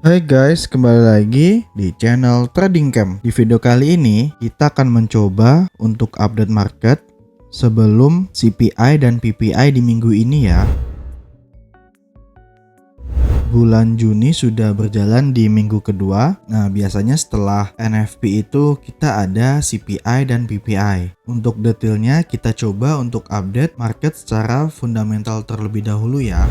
Hai guys, kembali lagi di channel Trading Camp. Di video kali ini kita akan mencoba untuk update market sebelum CPI dan PPI di minggu ini ya. Bulan Juni sudah berjalan di minggu kedua. Nah, biasanya setelah NFP itu kita ada CPI dan PPI. Untuk detailnya kita coba untuk update market secara fundamental terlebih dahulu ya.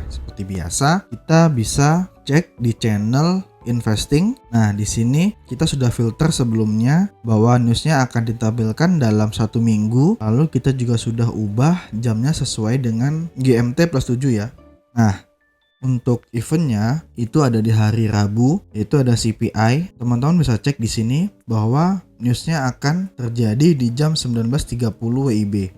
Seperti biasa, kita bisa cek di channel investing. Nah, di sini kita sudah filter sebelumnya bahwa newsnya akan ditampilkan dalam 1 minggu. Lalu kita juga sudah ubah jamnya sesuai dengan GMT plus 7 ya. Nah, untuk eventnya itu ada di hari Rabu, yaitu ada CPI. Teman-teman bisa cek di sini bahwa newsnya akan terjadi di jam 19.30 WIB.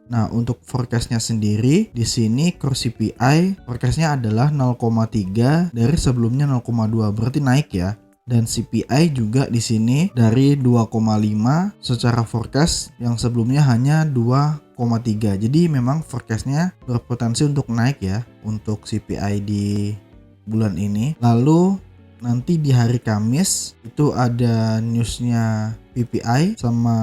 Nah, untuk forecastnya sendiri di sini core CPI forecastnya adalah 0,3 dari sebelumnya 0,2, berarti naik ya. Dan CPI juga di sini dari 2,5 secara forecast yang sebelumnya hanya 2,3. Jadi memang forecastnya berpotensi untuk naik ya untuk CPI di bulan ini. Lalu nanti di hari Kamis itu ada newsnya PPI sama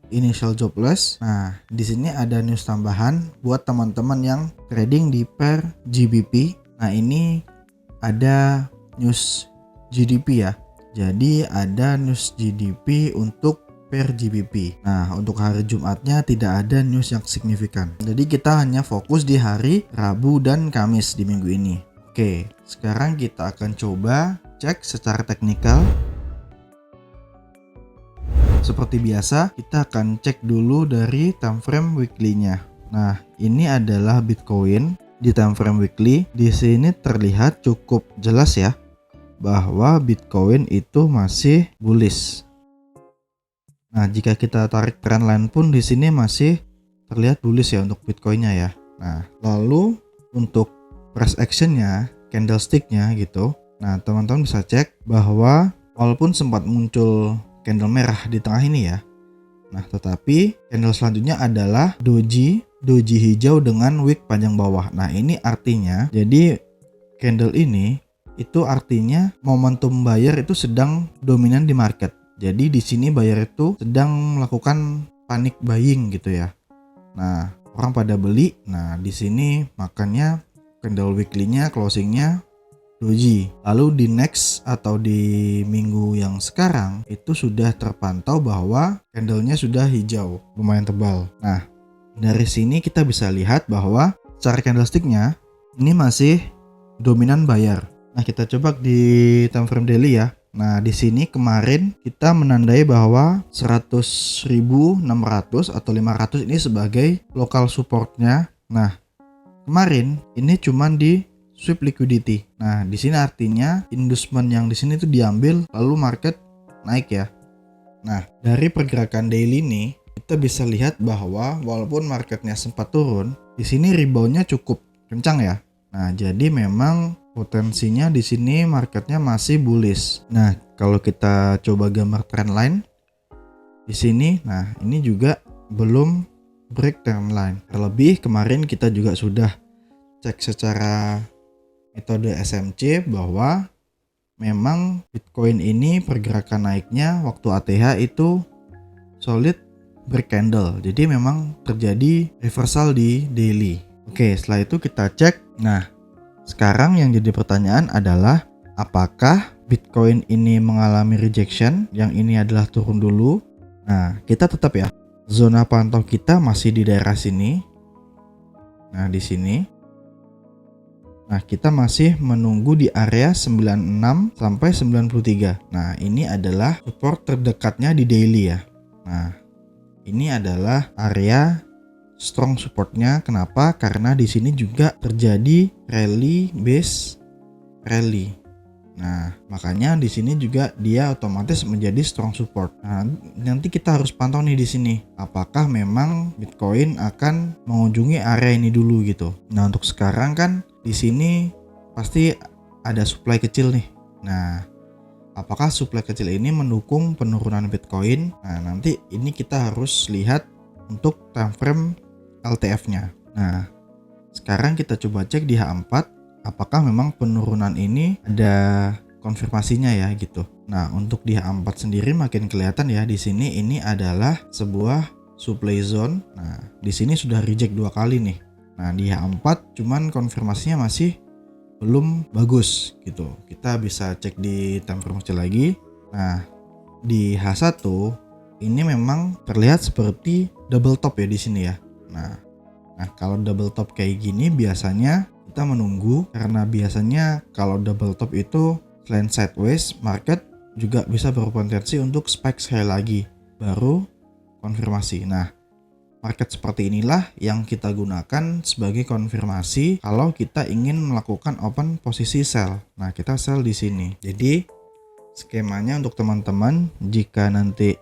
initial jobless. Nah, di sini ada news tambahan buat teman-teman yang trading di pair GBP. Nah, ini ada news GDP ya. Jadi ada news GDP untuk pair GBP. Nah, untuk hari Jumatnya tidak ada news yang signifikan. Jadi kita hanya fokus di hari Rabu dan Kamis di minggu ini. Oke, sekarang kita akan coba cek secara teknikal. Seperti biasa, kita akan cek dulu dari time frame weekly-nya. Nah, ini adalah Bitcoin di time frame weekly. Di sini terlihat cukup jelas ya bahwa Bitcoin itu masih bullish. Nah, jika kita tarik trendline pun di sini masih terlihat bullish ya untuk Bitcoin-nya ya. Nah, lalu untuk price action-nya, candlestick-nya gitu. Nah, teman-teman bisa cek bahwa walaupun sempat muncul candle merah di tengah ini ya. Nah, tetapi candle selanjutnya adalah doji hijau dengan wick panjang bawah. Nah, ini artinya jadi candle ini itu artinya momentum buyer itu sedang dominan di market. Jadi di sini buyer itu sedang melakukan panic buying gitu ya. Nah, orang pada beli. Nah, di sini makanya candle weekly-nya closing-nya doji. Lalu di next atau di minggu yang sekarang itu sudah terpantau bahwa candlenya sudah hijau, lumayan tebal. Nah, dari sini kita bisa lihat bahwa secara candlesticknya ini masih dominan buyer. Nah, kita coba di time frame daily ya. Nah, di sini kemarin kita menandai bahwa 100.600 atau 500 ini sebagai local supportnya. Nah, kemarin ini cuman di sweep liquidity. Nah, di sini artinya inducement yang di sini itu diambil lalu market naik ya. Nah, dari pergerakan daily ini kita bisa lihat bahwa walaupun marketnya sempat turun, di sini reboundnya cukup kencang ya. Nah, jadi memang potensinya di sini marketnya masih bullish. Nah, kalau kita coba gambar trendline di sini, nah ini juga belum break trendline. Terlebih kemarin kita juga sudah cek secara metode SMC bahwa memang Bitcoin ini pergerakan naiknya waktu ATH itu solid break candle. Jadi memang terjadi reversal di daily. Oke, setelah itu kita cek. Nah, sekarang yang jadi pertanyaan adalah apakah Bitcoin ini mengalami rejection? Yang ini adalah turun dulu. Nah, kita tetap ya. Zona pantau kita masih di daerah sini. Nah, di sini. Nah, kita masih menunggu di area 96 sampai 93. Nah, ini adalah support terdekatnya di daily ya. Nah, ini adalah area strong supportnya. Kenapa? Karena di sini juga terjadi rally base rally. Nah, makanya di sini juga dia otomatis menjadi strong support. Nah, nanti kita harus pantau nih di sini. Apakah memang Bitcoin akan mengunjungi area ini dulu gitu. Nah, untuk sekarang kan di sini pasti ada supply kecil nih. Nah, apakah supply kecil ini mendukung penurunan Bitcoin? Nah, nanti ini kita harus lihat untuk time frame LTF-nya. Nah, sekarang kita coba cek di H4. apakah memang penurunan ini ada konfirmasinya ya gitu. Nah, untuk di H4 sendiri makin kelihatan ya, di sini ini adalah sebuah supply zone. Nah, di sini sudah reject 2 kali nih. Nah, di H4 cuman konfirmasinya masih belum bagus gitu. Kita bisa cek di time frame kecil lagi. Nah, di H1 ini memang terlihat seperti double top ya di sini ya. Nah, kalau double top kayak gini biasanya kita menunggu, karena biasanya kalau double top itu selain sideways, market juga bisa berpotensi untuk spike sekali lagi baru konfirmasi. Nah, market seperti inilah yang kita gunakan sebagai konfirmasi kalau kita ingin melakukan open posisi sell. Nah, kita sell di sini. Jadi skemanya untuk teman-teman, jika nanti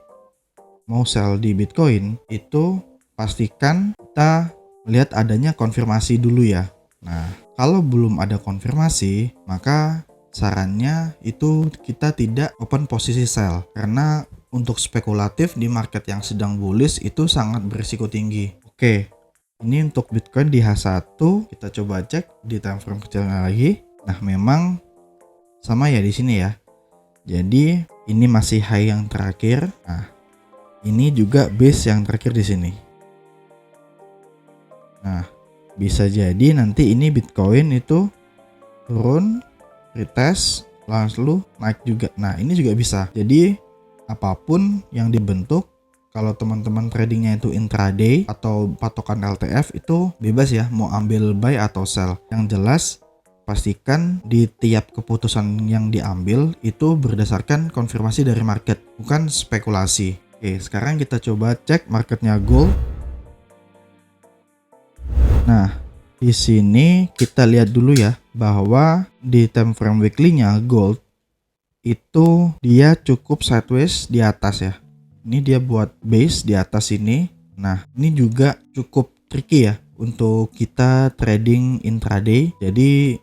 mau sell di Bitcoin itu pastikan kita melihat adanya konfirmasi dulu ya. Nah, kalau belum ada konfirmasi, maka sarannya itu kita tidak open posisi sell, karena untuk spekulatif di market yang sedang bullish itu sangat berisiko tinggi. Oke, ini untuk Bitcoin di H1 kita coba cek di time frame kecilnya lagi. Nah, memang sama ya di sini ya. Jadi ini masih high yang terakhir. Nah, ini juga base yang terakhir di sini. Nah, bisa jadi nanti ini Bitcoin itu turun, retest, lalu naik juga. Nah, ini juga bisa. Jadi apapun yang dibentuk, kalau teman-teman tradingnya itu intraday atau patokan LTF itu bebas ya, mau ambil buy atau sell. Yang jelas pastikan di tiap keputusan yang diambil itu berdasarkan konfirmasi dari market, bukan spekulasi. Oke, sekarang kita coba cek marketnya gold. Nah, di sini kita lihat dulu ya bahwa di time frame weekly-nya gold itu dia cukup sideways di atas ya. Ini dia buat base di atas ini. Nah, ini juga cukup tricky ya untuk kita trading intraday. Jadi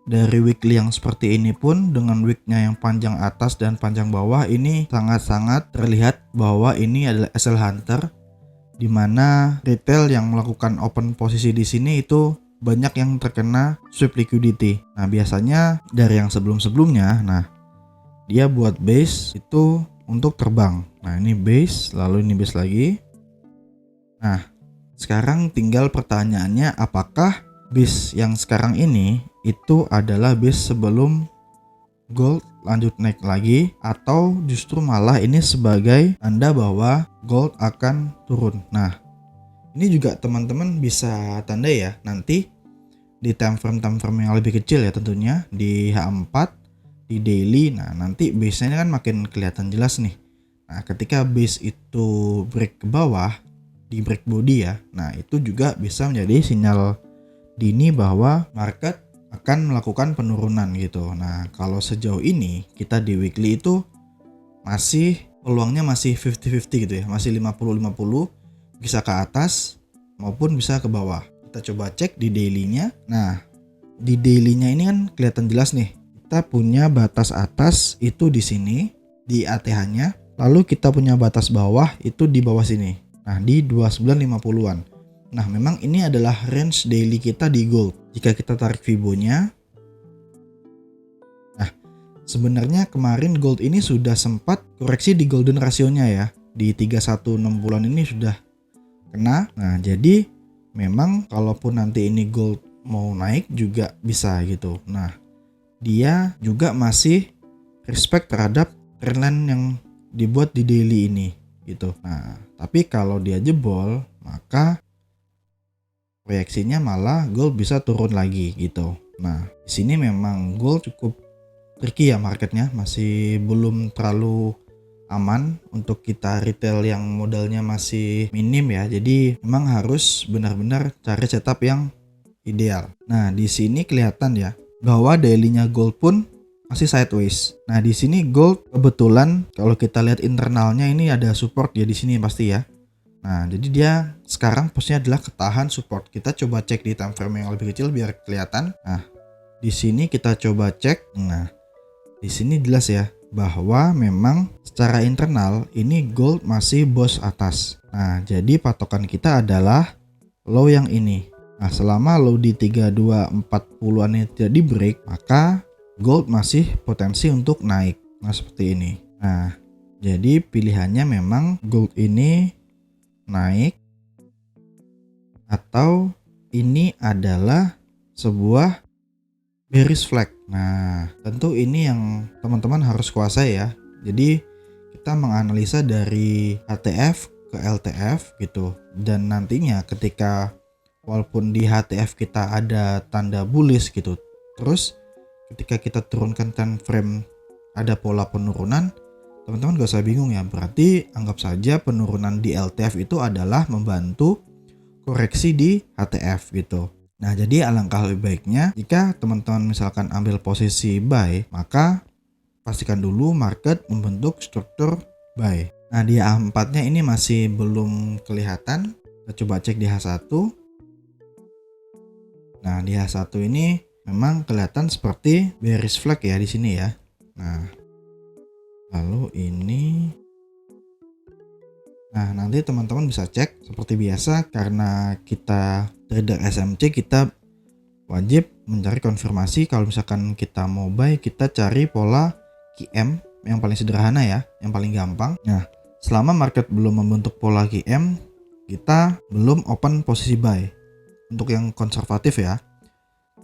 dari weekly yang seperti ini pun dengan wicknya yang panjang atas dan panjang bawah, ini sangat-sangat terlihat bahwa ini adalah SL Hunter, di mana retail yang melakukan open posisi di sini itu banyak yang terkena sweep liquidity. Nah, biasanya dari yang sebelum-sebelumnya, nah dia buat base itu untuk terbang. Nah, ini base, lalu ini base lagi. Nah, sekarang tinggal pertanyaannya, apakah base yang sekarang ini itu adalah base sebelum gold lanjut naik lagi, atau justru malah ini sebagai tanda bahwa gold akan turun. Nah, ini juga teman-teman bisa tanda ya nanti di time frame yang lebih kecil ya, tentunya di H4, di daily. Nah, nanti base-nya kan makin kelihatan jelas nih. Nah, ketika base itu break ke bawah di break body ya, nah itu juga bisa menjadi sinyal dini bahwa market akan melakukan penurunan gitu. Nah, kalau sejauh ini kita di weekly itu masih peluangnya masih 50-50 gitu ya, masih 50-50, bisa ke atas maupun bisa ke bawah. Kita coba cek di daily-nya. Nah, di daily-nya ini kan kelihatan jelas nih. Kita punya batas atas itu di sini di ATH-nya, lalu kita punya batas bawah itu di bawah sini. Nah, di 2950-an. Nah, memang ini adalah range daily kita di gold. Jika kita tarik Fibo-nya, nah sebenarnya kemarin gold ini sudah sempat koreksi di golden ratio-nya ya. Di 316 ini sudah kena. Nah, jadi memang kalaupun nanti ini gold mau naik juga bisa gitu. Nah, dia juga masih respect terhadap trendline yang dibuat di daily ini gitu. Nah, tapi kalau dia jebol, maka proyeksinya malah gold bisa turun lagi gitu. Nah, di sini memang gold cukup tricky ya marketnya, masih belum terlalu aman untuk kita retail yang modalnya masih minim ya. Jadi memang harus benar-benar cari setup yang ideal. Nah, di sini kelihatan ya bahwa daily-nya gold pun masih sideways. Nah, di sini gold kebetulan kalau kita lihat internalnya ini ada support ya di sini pasti ya. Nah, jadi dia sekarang posisinya adalah ketahan support. Kita coba cek di time frame yang lebih kecil biar kelihatan. Nah, di sini kita coba cek. Nah, di sini jelas ya bahwa memang secara internal ini gold masih bos atas. Nah, jadi patokan kita adalah low yang ini. Nah, selama low di 3240-an ini tidak di break, maka gold masih potensi untuk naik. Nah, seperti ini. Nah, jadi pilihannya memang gold ini naik atau ini adalah sebuah bearish flag. Nah, tentu ini yang teman-teman harus kuasai ya. Jadi kita menganalisa dari HTF ke LTF gitu. Dan nantinya ketika walaupun di HTF kita ada tanda bullish gitu, terus ketika kita turunkan time frame ada pola penurunan, teman-teman gak usah bingung ya. Berarti anggap saja penurunan di LTF itu adalah membantu koreksi di HTF gitu. Nah, jadi alangkah lebih baiknya jika teman-teman misalkan ambil posisi buy, maka pastikan dulu market membentuk struktur buy. Nah, di A4-nya ini masih belum kelihatan. Kita coba cek di H1. Nah, di H1 ini memang kelihatan seperti bearish flag ya di sini ya. Nah, lalu ini. Nah, nanti teman-teman bisa cek seperti biasa, karena kita trader SMC kita wajib mencari konfirmasi. Kalau misalkan kita mau buy, kita cari pola QM yang paling sederhana ya, yang paling gampang. Nah, selama market belum membentuk pola QM, kita belum open posisi buy untuk yang konservatif ya.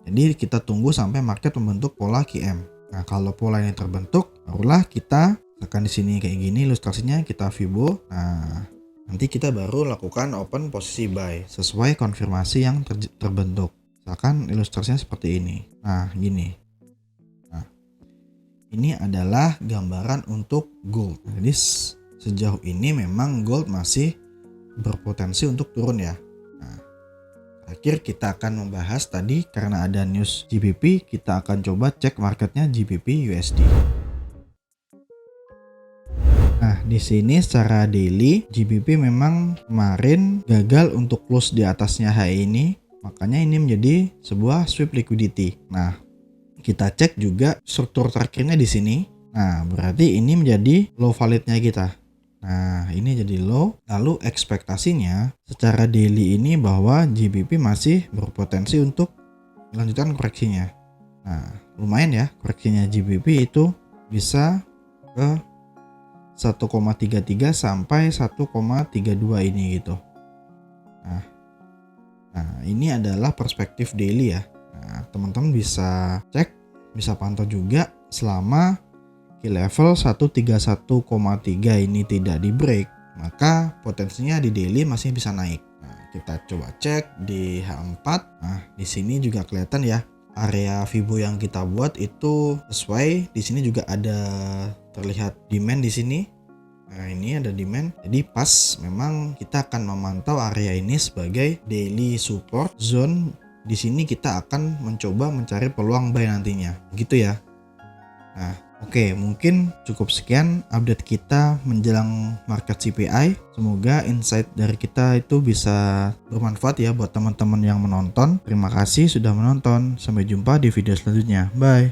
Jadi kita tunggu sampai market membentuk pola QM. Nah, kalau pola ini terbentuk, barulah kita tekan di sini kayak gini ilustrasinya, kita Fibo. Nah, nanti kita baru lakukan open posisi buy sesuai konfirmasi yang terbentuk. Misalkan ilustrasinya seperti ini. Nah, gini. Nah, ini adalah gambaran untuk gold. Jadi sejauh ini memang gold masih berpotensi untuk turun ya. Nah, akhir kita akan membahas tadi karena ada news GBP, kita akan coba cek marketnya GBP USD. Nah, di sini secara daily GBP memang kemarin gagal untuk close di atasnya high ini, makanya ini menjadi sebuah sweep liquidity. Nah, kita cek juga struktur terakhirnya di sini. Nah, berarti ini menjadi low validnya kita. Nah, ini jadi low. Lalu ekspektasinya secara daily ini bahwa GBP masih berpotensi untuk melanjutkan koreksinya. Nah, lumayan ya koreksinya GBP itu bisa ke 1,33 sampai 1,32 ini gitu. Nah, ini adalah perspektif daily ya. Nah, teman-teman bisa cek, bisa pantau juga selama key level 131,3 ini tidak di break, maka potensinya di daily masih bisa naik. Nah, kita coba cek di H4. Nah, di sini juga kelihatan ya area Fibo yang kita buat itu sesuai. Di sini juga ada terlihat demand di sini. Nah, ini ada demand. Jadi pas memang kita akan memantau area ini sebagai daily support zone. Di sini kita akan mencoba mencari peluang buy nantinya. Gitu ya. Nah, oke, mungkin cukup sekian update kita menjelang market CPI. Semoga insight dari kita itu bisa bermanfaat ya buat teman-teman yang menonton. Terima kasih sudah menonton. Sampai jumpa di video selanjutnya. Bye.